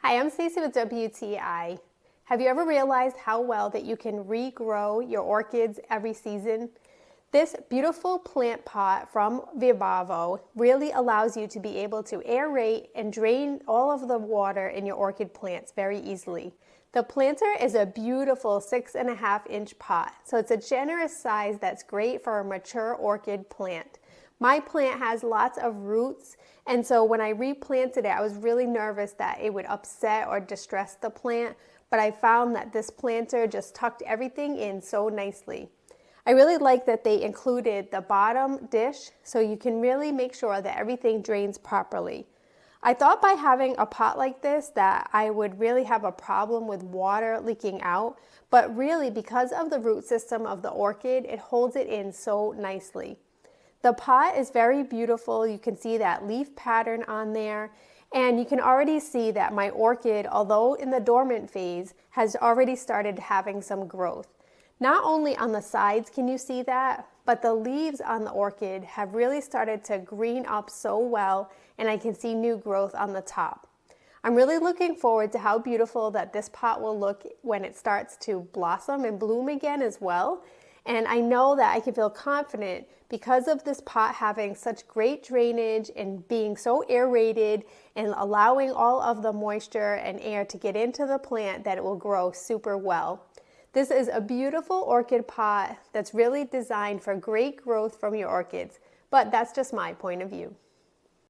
Hi, I'm Stacey with WTI. Have you ever realized how well that you can regrow your orchids every season? This beautiful plant pot from VEBAVO really allows you to be able to aerate and drain all of the water in your orchid plants very easily. The planter is a beautiful 6.5-inch pot, so it's a generous size that's great for a mature orchid plant. My plant has lots of roots, and so when I replanted it, I was really nervous that it would upset or distress the plant, but I found that this planter just tucked everything in so nicely. I really like that they included the bottom dish so you can really make sure that everything drains properly. I thought by having a pot like this that I would really have a problem with water leaking out, but really because of the root system of the orchid, it holds it in so nicely. The pot is very beautiful. You can see that leaf pattern on there, and you can already see that my orchid, although in the dormant phase, has already started having some growth. Not only on the sides can you see that, but the leaves on the orchid have really started to green up so well, and I can see new growth on the top. I'm really looking forward to how beautiful that this pot will look when it starts to blossom and bloom again as well. And I know that I can feel confident because of this pot having such great drainage and being so aerated and allowing all of the moisture and air to get into the plant that it will grow super well. This is a beautiful orchid pot that's really designed for great growth from your orchids, but that's just my point of view.